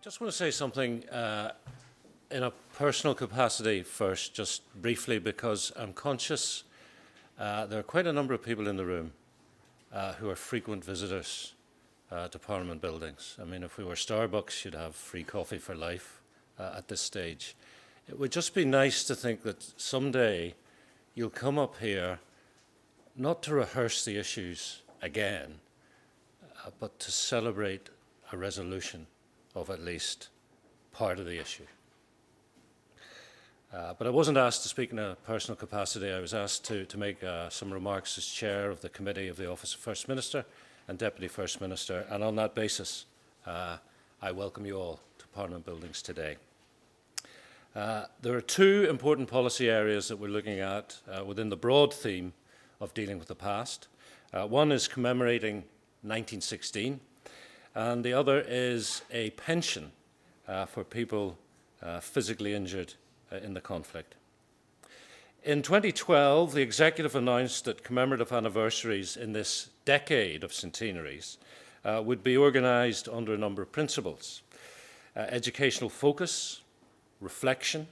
just want to say something in a personal capacity first, just briefly, because I'm conscious there are quite a number of people in the room who are frequent visitors to Parliament buildings. I mean, if we were Starbucks, you'd have free coffee for life at this stage. It would just be nice to think that someday you'll come up here not to rehearse the issues again, but to celebrate a resolution of at least part of the issue. But I wasn't asked to speak in a personal capacity. I was asked to make some remarks as chair of the Committee of the Office of First Minister and Deputy First Minister, and on that basis, I welcome you all to Parliament buildings today. There are two important policy areas that we're looking at within the broad theme of dealing with the past. One is commemorating 1916, and the other is a pension for people physically injured in the conflict. In 2012, the Executive announced that commemorative anniversaries in this decade of centenaries would be organised under a number of principles: educational focus, reflection,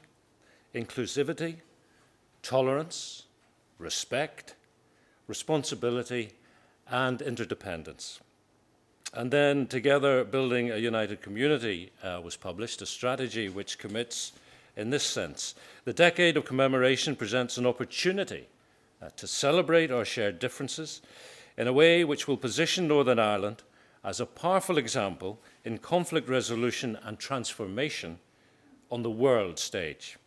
inclusivity, tolerance, respect, responsibility, and interdependence. And then Together Building a United Community was published, a strategy which commits in this sense. The decade of commemoration presents an opportunity to celebrate our shared differences in a way which will position Northern Ireland as a powerful example in conflict resolution and transformation on the world stage.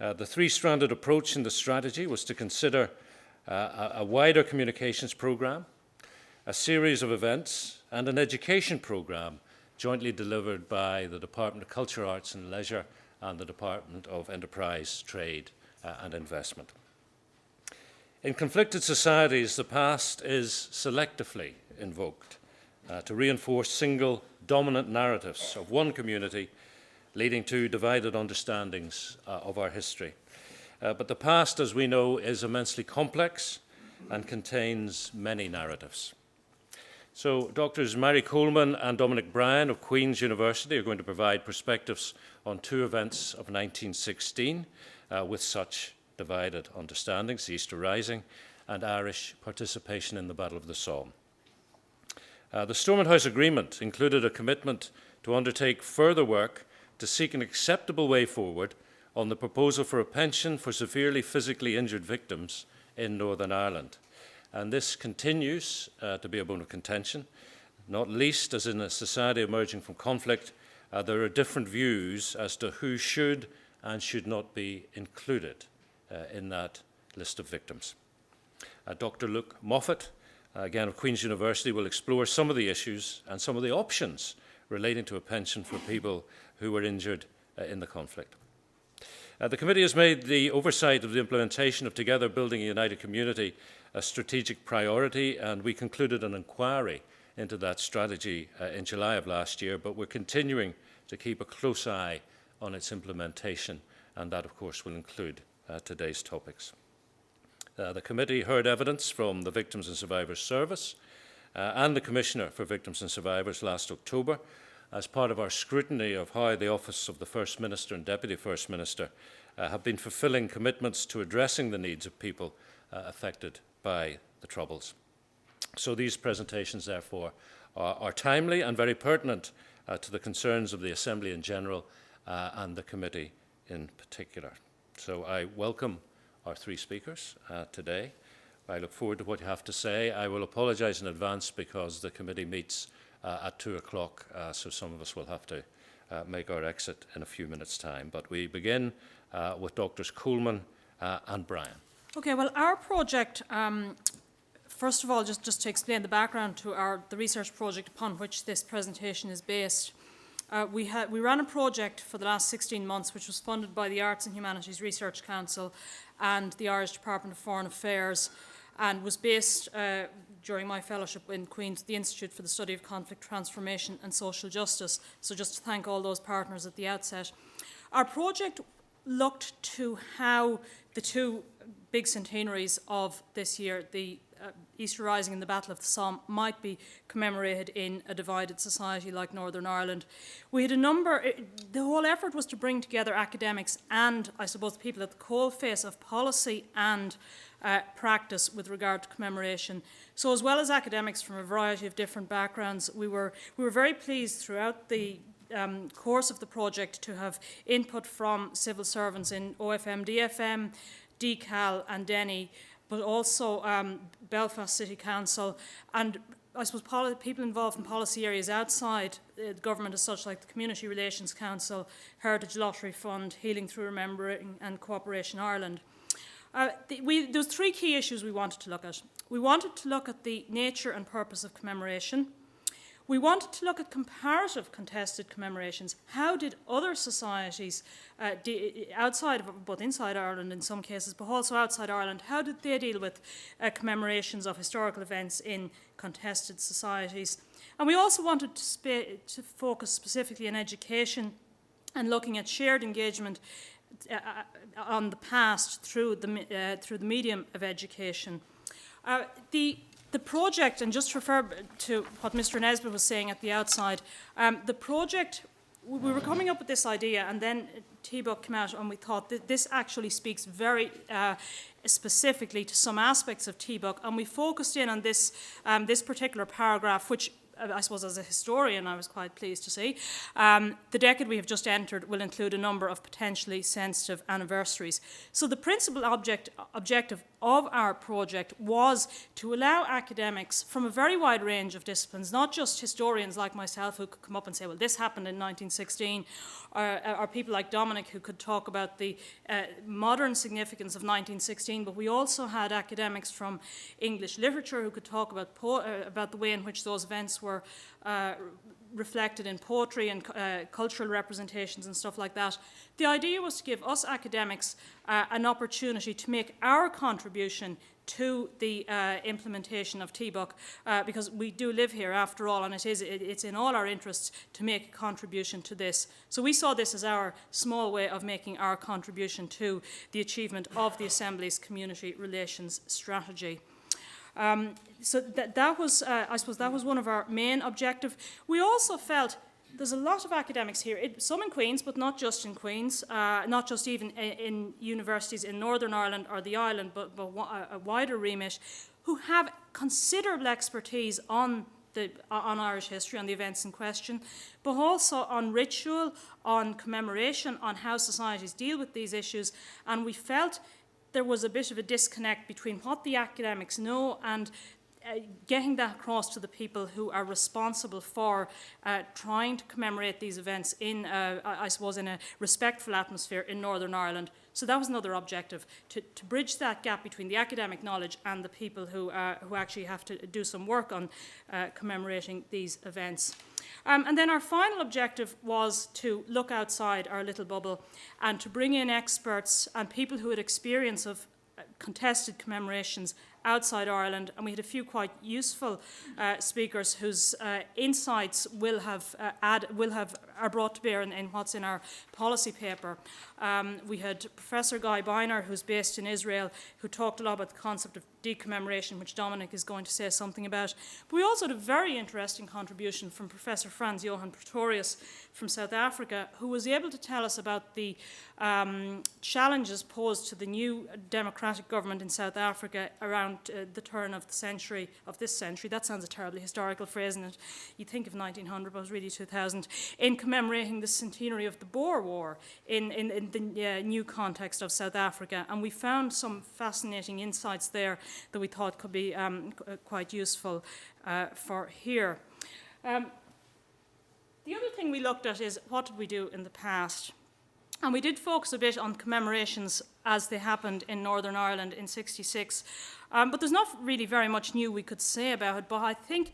The three-stranded approach in the strategy was to consider a wider communications programme, a series of events, and an education programme jointly delivered by the Department of Culture, Arts and Leisure and the Department of Enterprise, Trade and Investment. In conflicted societies, the past is selectively invoked to reinforce single dominant narratives of one community, leading to divided understandings of our history. But the past, as we know, is immensely complex and contains many narratives. So Drs. Mary Coleman and Dominic Bryan of Queen's University are going to provide perspectives on two events of 1916 with such divided understandings: the Easter Rising and Irish participation in the Battle of the Somme. The Stormont House Agreement included a commitment to undertake further work to seek an acceptable way forward on the proposal for a pension for severely physically injured victims in Northern Ireland. And this continues to be a bone of contention, not least as in a society emerging from conflict, there are different views as to who should and should not be included in that list of victims. Dr. Luke Moffat, again of Queen's University, will explore some of the issues and some of the options relating to a pension for people who were injured in the conflict. The committee has made the oversight of the implementation of Together Building a United Community a strategic priority, and we concluded an inquiry into that strategy in July of last year, but we're continuing to keep a close eye on its implementation, and that, of course, will include today's topics. The committee heard evidence from the Victims and Survivors Service and the Commissioner for Victims and Survivors last October as part of our scrutiny of how the Office of the First Minister and Deputy First Minister have been fulfilling commitments to addressing the needs of people affected by the Troubles. So these presentations, therefore, are timely and very pertinent to the concerns of the Assembly in general and the committee in particular. So I welcome our three speakers today. I look forward to what you have to say. I will apologise in advance because the committee meets at 2 o'clock, so some of us will have to make our exit in a few minutes' time. But we begin with Drs. Coleman and Bryan. Okay, well, our project, first of all, just to explain the background to the research project upon which this presentation is based. We ran a project for the last 16 months, which was funded by the Arts and Humanities Research Council and the Irish Department of Foreign Affairs, and was based during my fellowship in Queen's, the Institute for the Study of Conflict, Transformation and Social Justice. So just to thank all those partners at the outset. Our project looked to how the two big centenaries of this year, the Easter Rising and the Battle of the Somme might be commemorated in a divided society like Northern Ireland. We had a number, the whole effort was to bring together academics and, I suppose, people at the coalface of policy and practice with regard to commemoration. So as well as academics from a variety of different backgrounds, we were very pleased throughout the course of the project to have input from civil servants in OFM, DFM, DCAL and Denny, but also Belfast City Council, and I suppose people involved in policy areas outside the government as such, like the Community Relations Council, Heritage Lottery Fund, Healing Through Remembering and Cooperation Ireland. There was three key issues we wanted to look at. We wanted to look at the nature and purpose of commemoration. We wanted to look at comparative contested commemorations. How did other societies, outside of, both inside Ireland in some cases, but also outside Ireland, how did they deal with commemorations of historical events in contested societies? And we also wanted to focus specifically on education and looking at shared engagement on the past through the medium of education. The project, and just to refer to what Mr. Nesbitt was saying at the outside, the project, we were coming up with this idea, and then TBUC came out and we thought that this actually speaks very specifically to some aspects of TBUC, and we focused in on this particular paragraph, which I suppose as a historian I was quite pleased to see. The decade we have just entered will include a number of potentially sensitive anniversaries. So the principal objective of our project was to allow academics from a very wide range of disciplines, not just historians like myself who could come up and say, well, this happened in 1916, or people like Dominic who could talk about the modern significance of 1916, but we also had academics from English literature who could talk about the way in which those events were reflected in poetry and cultural representations and stuff like that. The idea was to give us academics an opportunity to make our contribution to the implementation of TBUC, because we do live here after all, and it's in all our interests to make a contribution to this. So we saw this as our small way of making our contribution to the achievement of the Assembly's community relations strategy. So that was, I suppose, that was one of our main objectives. We also felt there's a lot of academics here, some in Queen's, but not just in Queen's, not just even in universities in Northern Ireland or the island, but a wider remit, who have considerable expertise on Irish history, on the events in question, but also on ritual, on commemoration, on how societies deal with these issues, and we felt there was a bit of a disconnect between what the academics know and getting that across to the people who are responsible for trying to commemorate these events in, I suppose, in a respectful atmosphere in Northern Ireland. So that was another objective, to bridge that gap between the academic knowledge and the people who actually have to do some work on commemorating these events. And then our final objective was to look outside our little bubble and to bring in experts and people who had experience of contested commemorations outside Ireland, and we had a few quite useful speakers whose insights are brought to bear in what's in our policy paper. We had Professor Guy Biner, who's based in Israel, who talked a lot about the concept of decommemoration, which Dominic is going to say something about. But we also had a very interesting contribution from Professor Franz Johann Pretorius from South Africa, who was able to tell us about the challenges posed to the new democratic government in South Africa around the turn of this century. That sounds a terribly historical phrase, isn't it? You'd think of 1900, but it was really 2000, in commemorating the centenary of the Boer War in the new context of South Africa. And we found some fascinating insights there that we thought could be quite useful for here. The other thing we looked at is what did we do in the past? And we did focus a bit on commemorations as they happened in Northern Ireland in '66. But there's not really very much new we could say about it, but I think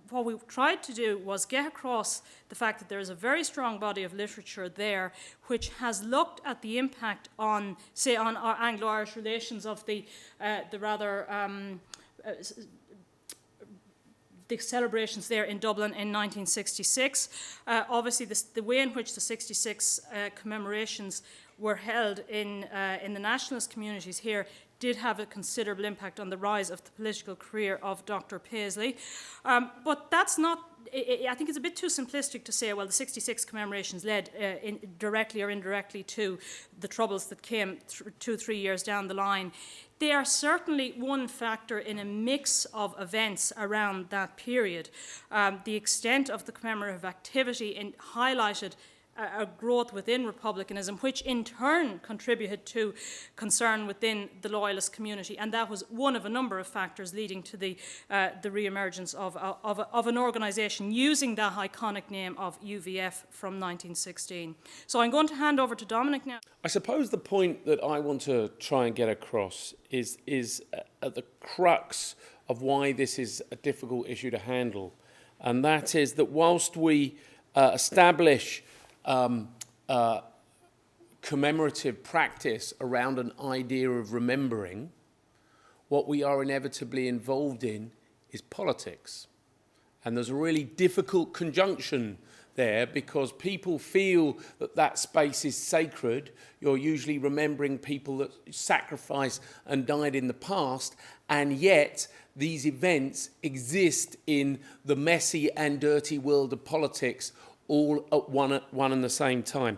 what we tried to do was get across the fact that there is a very strong body of literature there which has looked at the impact on, say, on our Anglo-Irish relations of the celebrations there in Dublin in 1966. Obviously, the way in which the 66 commemorations were held in the nationalist communities here did have a considerable impact on the rise of the political career of Dr. Paisley. But that's not, I think it's a bit too simplistic to say, well, the 66 commemorations led directly or indirectly to the troubles that came 2 or 3 years down the line. They are certainly one factor in a mix of events around that period. The extent of the commemorative activity highlighted a growth within republicanism, which in turn contributed to concern within the loyalist community, and that was one of a number of factors leading to the re-emergence of an organisation using that iconic name of UVF from 1916. So I'm going to hand over to Dominic now. I suppose the point that I want to try and get across is at the crux of why this is a difficult issue to handle, and that is that whilst we establish commemorative practice around an idea of remembering, what we are inevitably involved in is politics. And there's a really difficult conjunction there because people feel that that space is sacred. You're usually remembering people that sacrificed and died in the past, and yet these events exist in the messy and dirty world of politics all at one and the same time.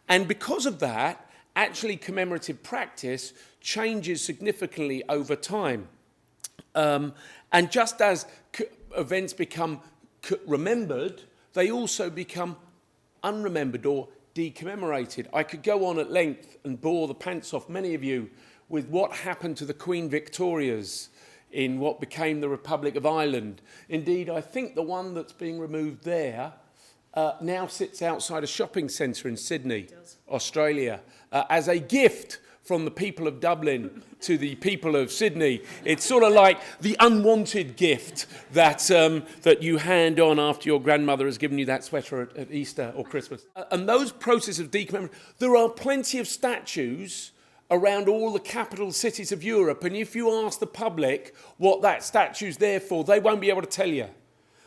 And because of that, actually commemorative practice changes significantly over time. And just as events become remembered, they also become unremembered or decommemorated. I could go on at length and bore the pants off many of you with what happened to the Queen Victorias in what became the Republic of Ireland. Indeed, I think the one that's being removed there now sits outside a shopping centre in Sydney, Australia, as a gift from the people of Dublin to the people of Sydney. It's sort of like the unwanted gift that that you hand on after your grandmother has given you that sweater at Easter or Christmas. And those processes of decommemoration, there are plenty of statues around all the capital cities of Europe, and if you ask the public what that statue's there for, they won't be able to tell you.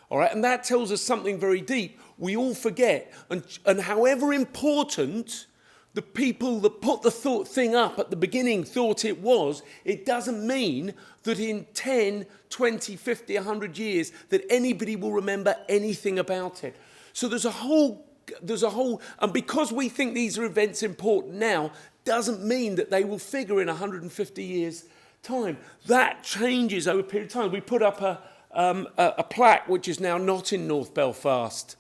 All right, and that tells us something very deep. We all forget, and however important the people that put the thing up at the beginning thought it was, it doesn't mean that in 10, 20, 50, 100 years that anybody will remember anything about it. So there's a whole, and because we think these are events important now, doesn't mean that they will figure in 150 years' time. That changes over a period of time. We put up a plaque which is now not in North Belfast,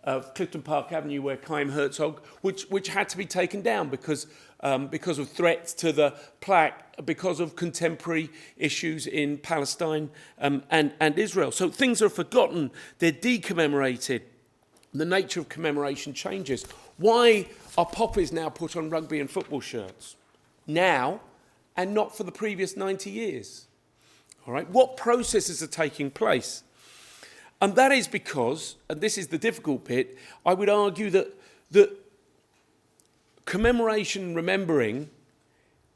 of Clifton Park Avenue, where Chaim Herzog, which had to be taken down because of threats to the plaque, because of contemporary issues in Palestine and Israel. So things are forgotten, they're decommemorated. The nature of commemoration changes. Why are poppies now put on rugby and football shirts? Now, and not for the previous 90 years? All right, what processes are taking place? And that is because, and this is the difficult bit, I would argue that commemoration and remembering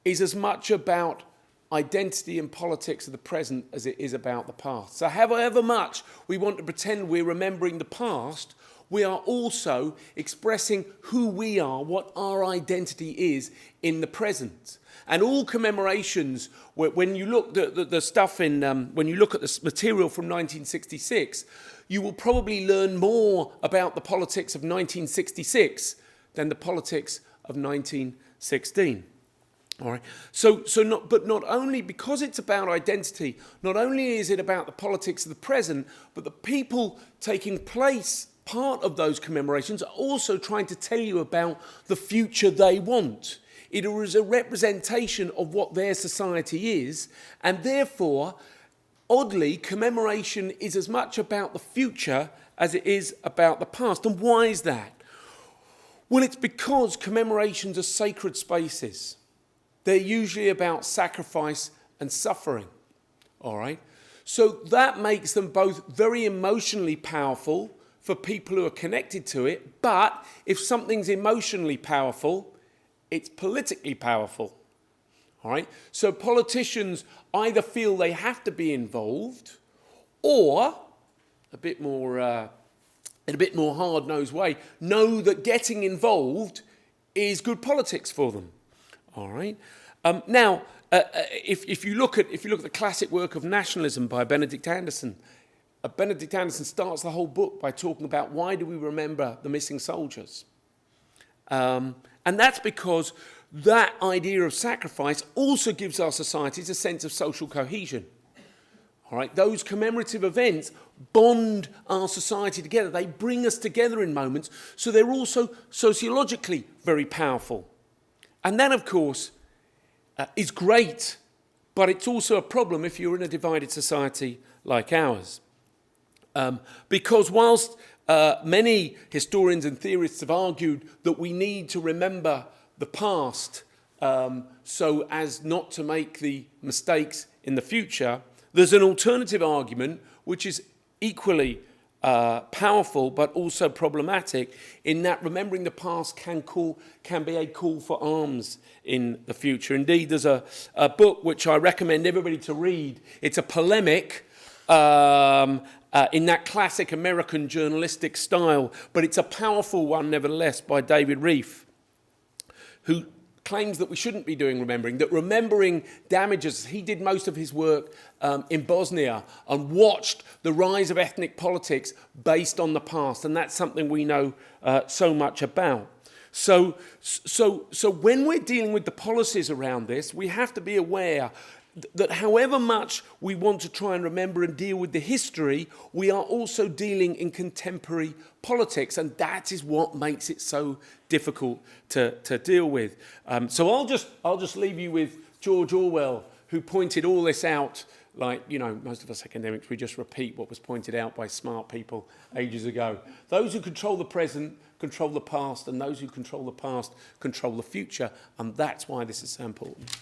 is as much about identity and politics of the present as it is about the past. So however much we want to pretend we're remembering the past, we are also expressing who we are, what our identity is in the present. And all commemorations, when you look at the stuff in, when you look at the material from 1966, you will probably learn more about the politics of 1966 than the politics of 1916. All right. But not only because it's about identity, not only is it about the politics of the present, but the people taking place, part of those commemorations, are also trying to tell you about the future they want. It is a representation of what their society is, and therefore, oddly, commemoration is as much about the future as it is about the past. And why is that? Well, it's because commemorations are sacred spaces. They're usually about sacrifice and suffering, all right? So that makes them both very emotionally powerful for people who are connected to it, but if something's emotionally powerful, it's politically powerful, all right? So politicians either feel they have to be involved, or, in a bit more hard-nosed way, know that getting involved is good politics for them, all right? Now, if you look at the classic work of Nationalism by Benedict Anderson, Benedict Anderson starts the whole book by talking about why do we remember the missing soldiers, and that's because that idea of sacrifice also gives our societies a sense of social cohesion. All right, those commemorative events bond our society together. They bring us together in moments, so they're also sociologically very powerful. And that, of course, is great, but it's also a problem if you're in a divided society like ours. Because whilst many historians and theorists have argued that we need to remember the past so as not to make the mistakes in the future, there's an alternative argument which is equally powerful but also problematic, in that remembering the past can be a call for arms in the future. Indeed, there's a book which I recommend everybody to read. It's a polemic in that classic American journalistic style, but it's a powerful one nevertheless, by David Reef, who claims that we shouldn't be doing remembering, that remembering damages. He did most of his work in Bosnia and watched the rise of ethnic politics based on the past, and that's something we know so much about. So when we're dealing with the policies around this, we have to be aware that however much we want to try and remember and deal with the history, we are also dealing in contemporary politics, and that is what makes it so difficult to deal with. So I'll just leave you with George Orwell, who pointed all this out. Like, you know, most of us academics, we just repeat what was pointed out by smart people ages ago. Those who control the present control the past, and those who control the past control the future, and that's why this is so important.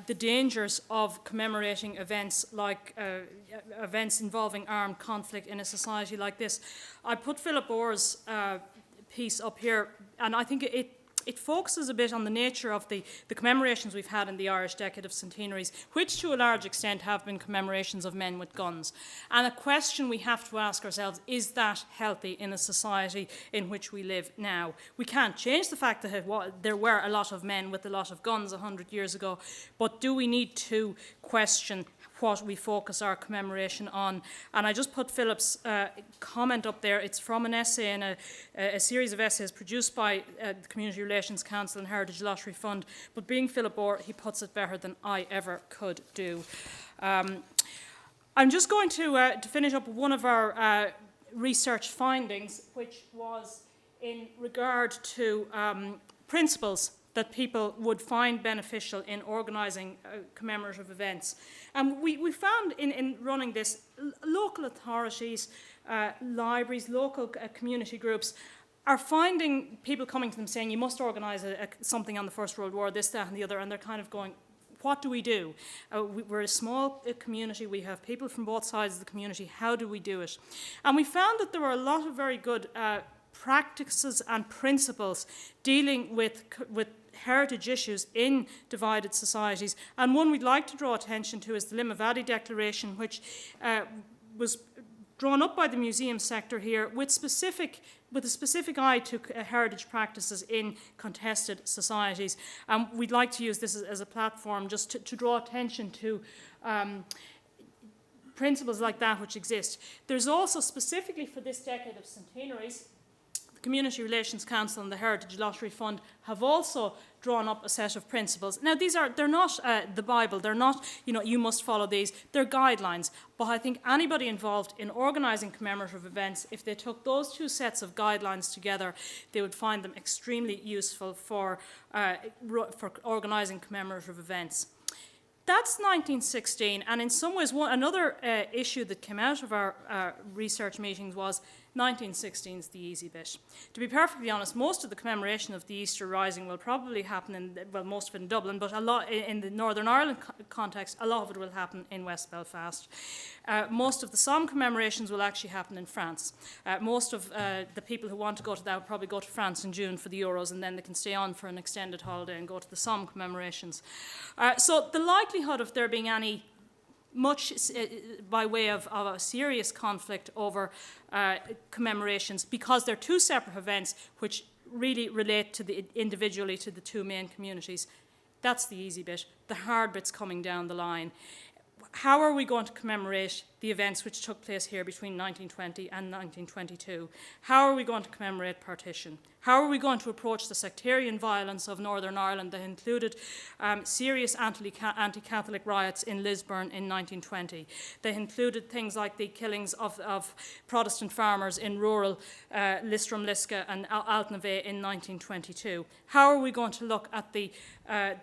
The dangers of commemorating events like events involving armed conflict in a society like this. I put Philip Orr's piece up here, and I think it focuses a bit on the nature of the commemorations we've had in the Irish Decade of Centenaries, which to a large extent have been commemorations of men with guns. And a question we have to ask ourselves, is that healthy in a society in which we live now? We can't change the fact that there were a lot of men with a lot of guns 100 years ago, but do we need to question what we focus our commemoration on? And I just put Philip's comment up there. It's from an essay in a series of essays produced by the Community Relations Council and Heritage Lottery Fund. But being Philip Orr, he puts it better than I ever could do. I'm just going to finish up one of our research findings, which was in regard to principles that people would find beneficial in organising commemorative events. And we found in running this, local authorities, libraries, local community groups are finding people coming to them saying, you must organise something on the First World War, this, that and the other, and they're kind of going, what do we do? We're a small community, we have people from both sides of the community, how do we do it? And we found that there were a lot of very good practices and principles dealing with heritage issues in divided societies. And one we'd like to draw attention to is the Limavady Declaration, which was drawn up by the museum sector here with a specific eye to heritage practices in contested societies. We'd like to use this as a platform just to draw attention to principles like that which exist. There's also, specifically for this decade of centenaries, Community Relations Council and the Heritage Lottery Fund have also drawn up a set of principles. Now, they're not the Bible, they're not, you must follow these, they're guidelines. But I think anybody involved in organising commemorative events, if they took those two sets of guidelines together, they would find them extremely useful for organising commemorative events. That's 1916, and in some ways, another issue that came out of our research meetings was 1916 is the easy bit. To be perfectly honest, most of the commemoration of the Easter Rising will probably happen most of it in Dublin, but a lot in the Northern Ireland context, a lot of it will happen in West Belfast. Most of the Somme commemorations will actually happen in France. Most of the people who want to go to that will probably go to France in June for the Euros, and then they can stay on for an extended holiday and go to the Somme commemorations. So the likelihood of there being any much by way of a serious conflict over commemorations, because they're two separate events which really relate to individually to the two main communities, That's the easy bit. The hard bit's coming down the line. How are we going to commemorate the events which took place here between 1920 and 1922? How are we going to commemorate partition? How are we going to approach the sectarian violence of Northern Ireland that included serious anti-Catholic riots in Lisburn in 1920? They included things like the killings of Protestant farmers in rural Listrum, Lisca and Altnavay in 1922. How are we going to look at the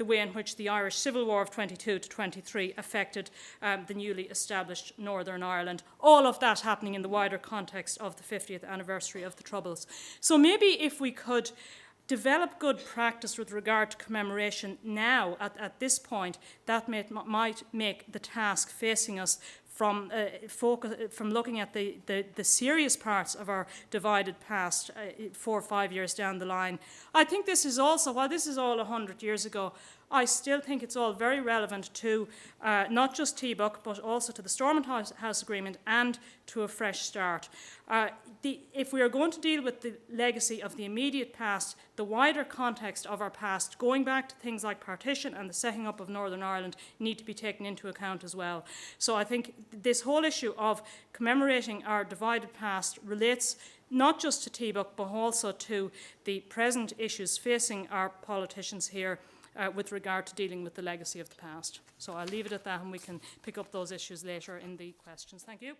way in which the Irish Civil War of 22 to 23 affected the newly established Northern Ireland? All of that happening in the wider context of the 50th anniversary of the Troubles. So maybe if we could develop good practice with regard to commemoration now, at this point, that might make the task facing us from looking at the serious parts of our divided past 4 or 5 years down the line. I think this is also, while this is all 100 years ago, I still think it's all very relevant to not just TBUC, but also to the Stormont House Agreement and to a fresh start. If we are going to deal with the legacy of the immediate past, the wider context of our past, going back to things like partition and the setting up of Northern Ireland, need to be taken into account as well. So I think this whole issue of commemorating our divided past relates not just to TBUC, but also to the present issues facing our politicians here with regard to dealing with the legacy of the past. So I'll leave it at that, and we can pick up those issues later in the questions. Thank you.